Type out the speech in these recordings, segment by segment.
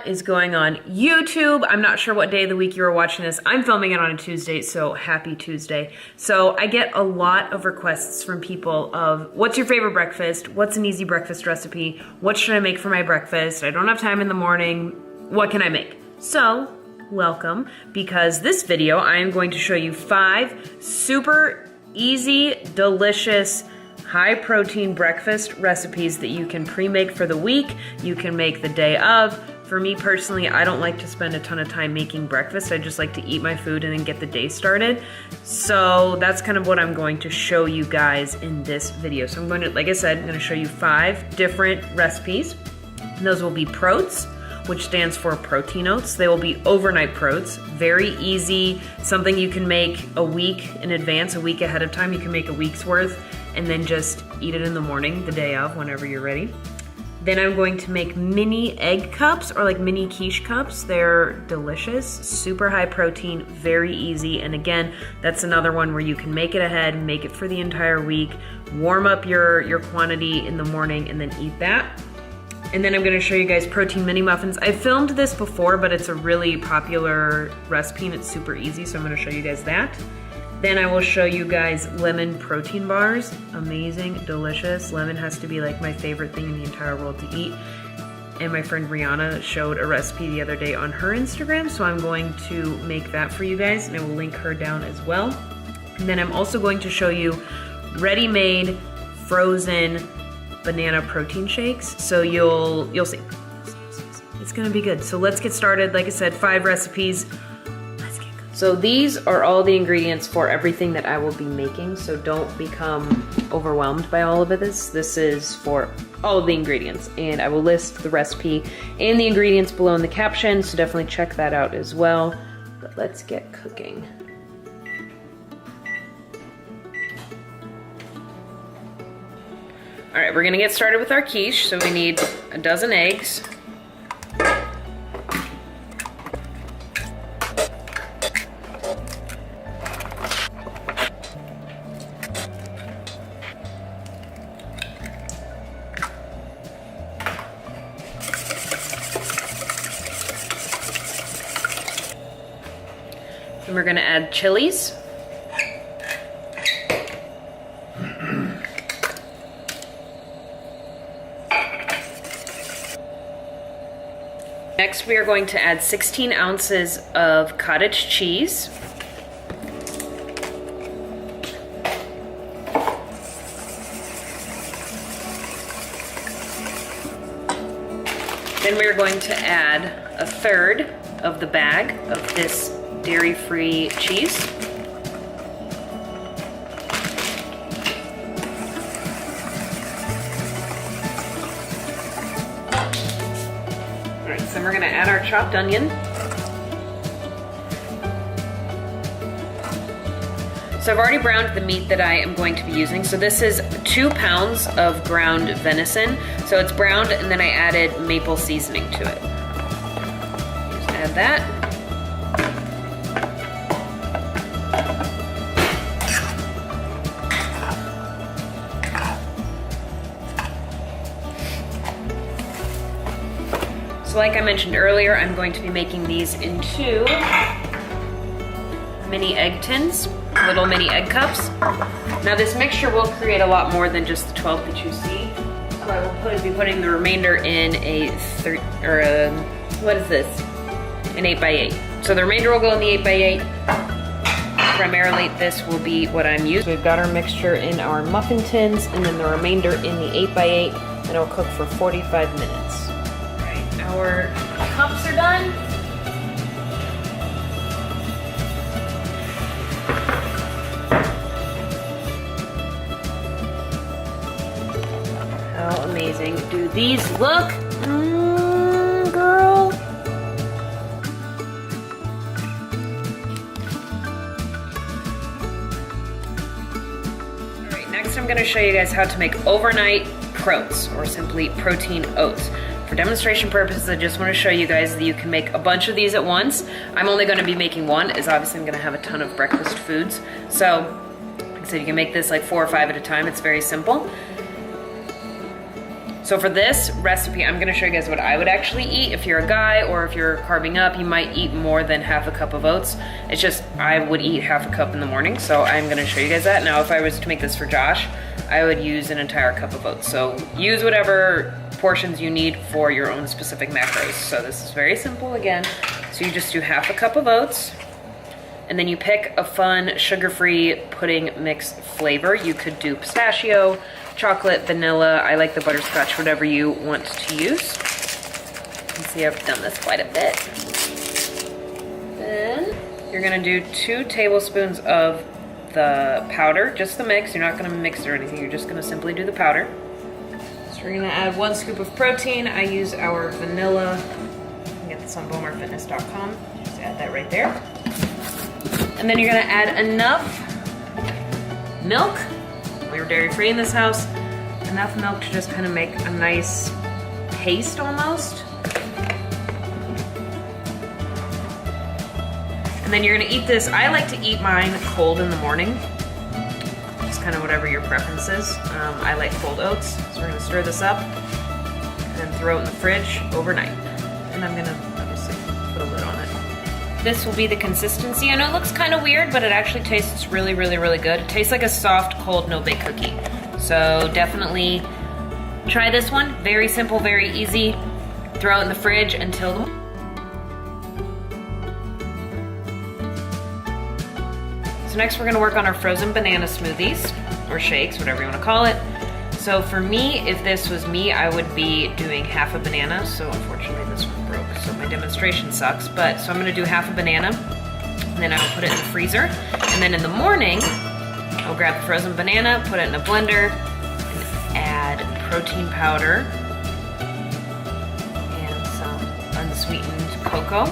What is going on YouTube? I'm not sure what day of the week you are watching this. I'm filming it on a Tuesday, so happy Tuesday. So I get a lot of requests from people of what's your favorite breakfast? What's an easy breakfast recipe? What should I make for my breakfast? I don't have time in the morning. What can I make? So welcome, because this video I am going to show you 5 super easy, delicious, high protein breakfast recipes that you can pre-make for the week. You can make the day of. For me personally, I don't like to spend a ton of time making breakfast. I just like to eat my food and then get the day started. So that's kind of what I'm going to show you guys in this video. So I'm going to, like I said, I'm going to show you 5 different recipes. And those will be protes, which stands for protein oats. They will be overnight protes, very easy, something you can make a week in advance, a week ahead of time. You can make a week's worth and then just eat it in the morning, the day of, whenever you're ready. Then I'm going to make mini egg cups, or like mini quiche cups. They're delicious, super high protein, very easy. And again, that's another one where you can make it ahead, make it for the entire week, warm up your quantity in the morning and then eat that. And then I'm gonna show you guys protein mini muffins. I filmed this before, but it's a really popular recipe and it's super easy, so I'm gonna show you guys that. Then I will show you guys lemon protein bars. Amazing, delicious. Lemon has to be like my favorite thing in the entire world to eat. And my friend Rihanna showed a recipe the other day on her Instagram, so I'm going to make that for you guys, and I will link her down as well. And then I'm also going to show you ready-made frozen banana protein shakes. So you'll see. It's gonna be good. So let's get started. Like I said, 5 recipes. So these are all the ingredients for everything that I will be making, so don't become overwhelmed by all of this. This is for all of the ingredients, and I will list the recipe and the ingredients below in the caption, so definitely check that out as well. But let's get cooking. All right, we're gonna get started with our quiche. So we need a dozen eggs. Then we're gonna add chilies. Next, we are going to add 16 ounces of cottage cheese. Then we are going to add a third of the bag of this dairy-free cheese. Alright, so then we're going to add our chopped onion. So I've already browned the meat that I am going to be using. So this is 2 pounds of ground venison. So it's browned, and then I added maple seasoning to it. Just add that. So like I mentioned earlier, I'm going to be making these into mini egg tins, little mini egg cups. Now this mixture will create a lot more than just the 12 that you see. So I will be putting the remainder in what is this? An 8x8. So the remainder will go in the 8x8. Primarily this will be what I'm using. So we've got our mixture in our muffin tins and then the remainder in the 8x8, and it'll cook for 45 minutes. Our cups are done. How amazing do these look? Girl. All right, next I'm going to show you guys how to make overnight protes, or simply protein oats. For demonstration purposes, I just want to show you guys that you can make a bunch of these at once. I'm only going to be making one, as obviously I'm going to have a ton of breakfast foods. So, like I said, you can make this like 4 or 5 at a time. It's very simple. So for this recipe, I'm gonna show you guys what I would actually eat. If you're a guy or if you're carving up, you might eat more than half a cup of oats. It's just, I would eat half a cup in the morning, so I'm gonna show you guys that. Now, if I was to make this for Josh, I would use an entire cup of oats. So use whatever portions you need for your own specific macros. So this is very simple again. So you just do half a cup of oats, and then you pick a fun sugar-free pudding mix flavor. You could do pistachio, chocolate, vanilla. I like the butterscotch, whatever you want to use. You can see I've done this quite a bit. Then you're gonna do 2 tablespoons of the powder, just the mix. You're not gonna mix it or anything. You're just gonna simply do the powder. So we're gonna add 1 scoop of protein. I use our vanilla. You can get this on BomarFitness.com. Just add that right there. And then you're gonna add enough milk. We're dairy-free in this house. Enough milk to just kind of make a nice paste almost. And then you're gonna eat this. I like to eat mine cold in the morning. Just kind of whatever your preference is. I like cold oats. So we're gonna stir this up and then throw it in the fridge overnight. And I'm gonna obviously put a lid on it. This will be the consistency. I know it looks kind of weird, but it actually tastes really, really, really good. It tastes like a soft, cold, no-bake cookie. So definitely try this one. Very simple, very easy. Throw it in the fridge until the... So next we're gonna work on our frozen banana smoothies, or shakes, whatever you wanna call it. So for me, if this was me, I would be doing half a banana. So unfortunately this one broke, so my demonstration sucks. But, so I'm gonna do half a banana, and then I'll put it in the freezer. And then in the morning, I'll grab the frozen banana, put it in a blender, and add protein powder, and some unsweetened cocoa.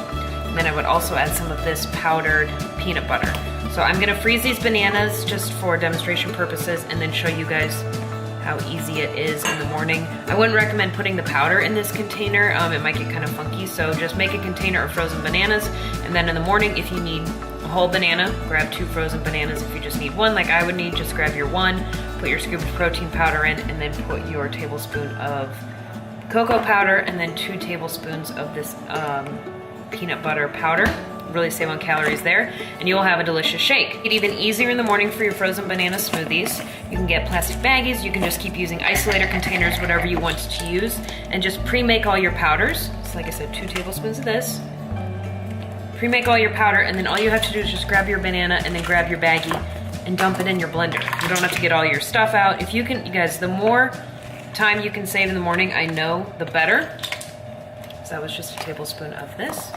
And then I would also add some of this powdered peanut butter. So I'm gonna freeze these bananas just for demonstration purposes, and then show you guys how easy it is in the morning. I wouldn't recommend putting the powder in this container. It might get kind of funky, so just make a container of frozen bananas, and then in the morning, if you need a whole banana, grab 2 frozen bananas. If you just need 1, like I would need, just grab your 1, put your scoop of protein powder in, and then put your tablespoon of cocoa powder, and then 2 tablespoons of this peanut butter powder. Really save on calories there, and you'll have a delicious shake. Make it even easier in the morning for your frozen banana smoothies. You can get plastic baggies, you can just keep using isolator containers, whatever you want to use, and just pre-make all your powders. So like I said, 2 tablespoons of this. Pre-make all your powder, and then all you have to do is just grab your banana and then grab your baggie and dump it in your blender. You don't have to get all your stuff out. If you can, you guys, the more time you can save in the morning, I know, the better. So that was just a tablespoon of this.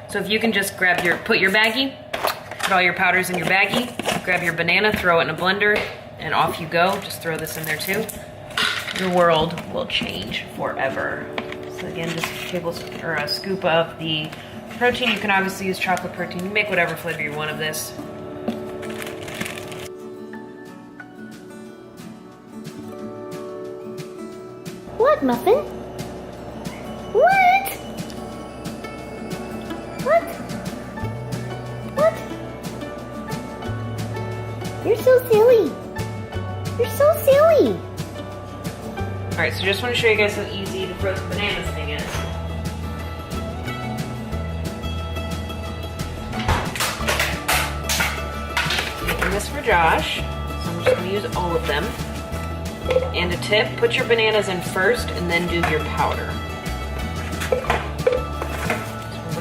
So if you can just grab put your baggie, put all your powders in your baggie, grab your banana, throw it in a blender, and off you go. Just throw this in there too. Your world will change forever. So again, just a tablespoon or a scoop of the protein. You can obviously use chocolate protein. You make whatever flavor you want of this. What, Muffin? What? What? What? You're so silly. You're so silly. All right, so just want to show you guys how easy the frozen bananas thing is. Making this for Josh, so I'm just gonna use all of them. And a tip, put your bananas in first and then do your powder.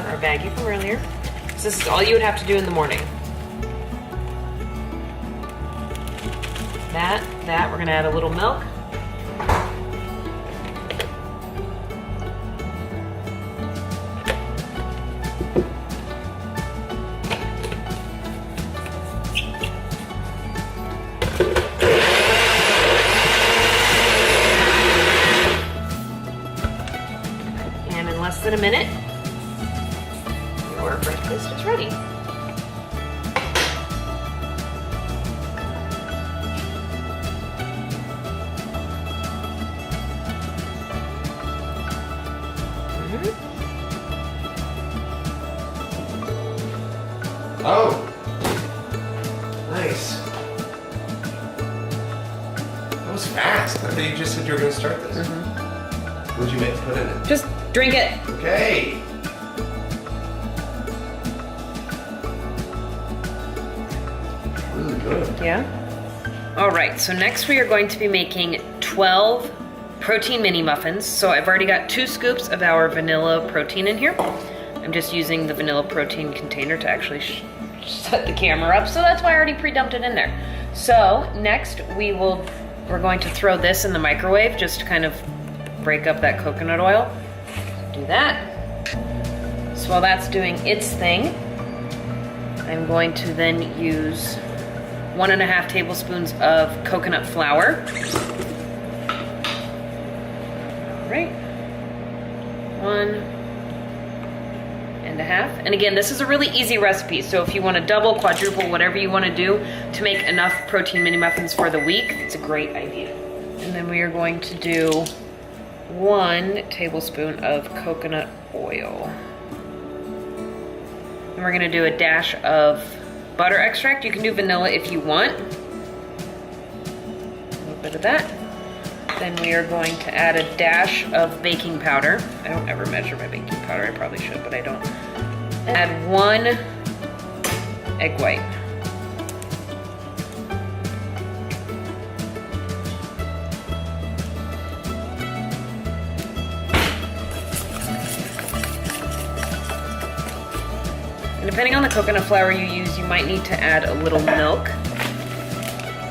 Our baggie from earlier. So this is all you would have to do in the morning. That, we're gonna add a little milk. And in less than a minute, your breakfast is ready. Oh, nice. That was fast. I thought you just said you were going to start this. What'd you put in it? Just drink it. Okay. Really good. Yeah. All right, so next we are going to be making 12 protein mini muffins. So I've already got 2 scoops of our vanilla protein in here. I'm just using the vanilla protein container to actually set the camera up, so that's why I already pre-dumped it in there. So next we're going to throw this in the microwave just to kind of break up that coconut oil. Do that. So while that's doing its thing, I'm going to then use 1.5 tablespoons of coconut flour. All right, 1.5. And again, this is a really easy recipe, so if you want to double, quadruple, whatever you want to do to make enough protein mini muffins for the week, it's a great idea. And then we are going to do 1 tablespoon of coconut oil. And we're gonna do a dash of butter extract. You can do vanilla if you want. A little bit of that. Then we are going to add a dash of baking powder. I don't ever measure my baking powder. I probably should, but I don't. Add 1 egg white. And depending on the coconut flour you use, you might need to add a little milk.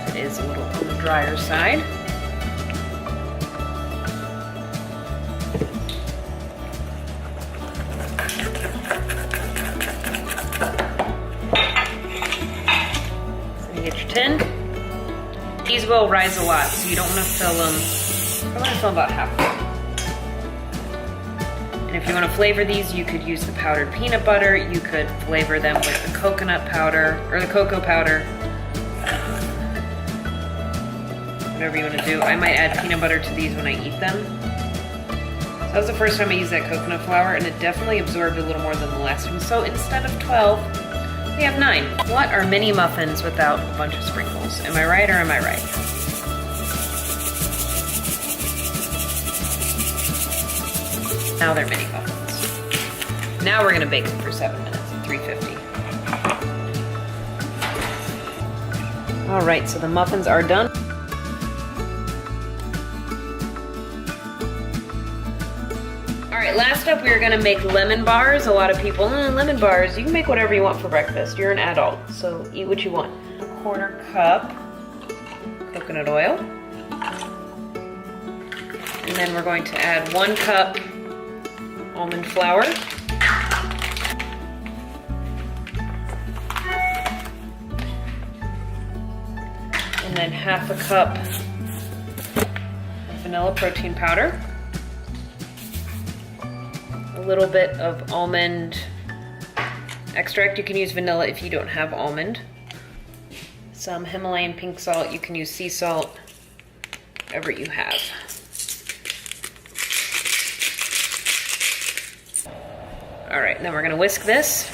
It is a little on the drier side. Get your tin. These will rise a lot, so you don't want to fill them. I want to fill about half of them. And if you want to flavor these, you could use the powdered peanut butter. You could flavor them with the coconut powder or the cocoa powder. Whatever you want to do. I might add peanut butter to these when I eat them. So that was the first time I used that coconut flour, and it definitely absorbed a little more than the last one. So instead of 12, we have 9. What are mini muffins without a bunch of sprinkles? Am I right or am I right? Now they're mini muffins. Now we're gonna bake them for 7 minutes at 350. All right, so the muffins are done. All right, last up we are gonna make lemon bars. A lot of people, lemon bars, you can make whatever you want for breakfast. You're an adult, so eat what you want. 1/4 cup coconut oil. And then we're going to add 1 cup almond flour. And then 1/2 cup of vanilla protein powder. A little bit of almond extract. You can use vanilla if you don't have almond. Some Himalayan pink salt. You can use sea salt, whatever you have. All right, then we're gonna whisk this.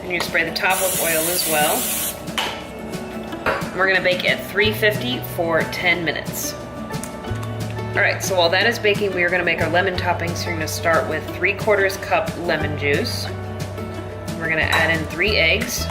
And you spray the top with oil as well. We're gonna bake at 350 for 10 minutes. All right, so while that is baking, we are gonna make our lemon toppings. So you're gonna start with 3/4 cup lemon juice. We're gonna add in 3 eggs.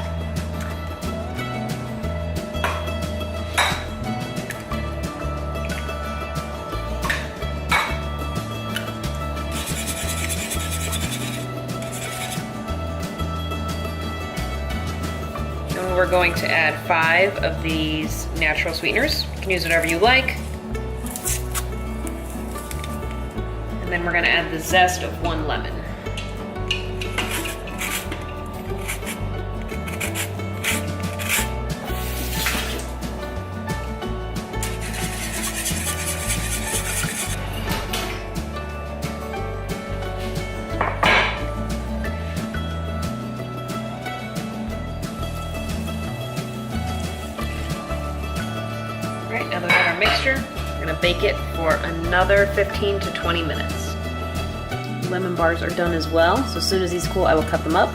And we're going to add 5 of these natural sweeteners. You can use whatever you like. And then we're gonna add the zest of 1 lemon. All right, now that we have our mixture, we're gonna bake it for another 15 to 20 minutes. Lemon bars are done as well, so as soon as these cool, I will cut them up.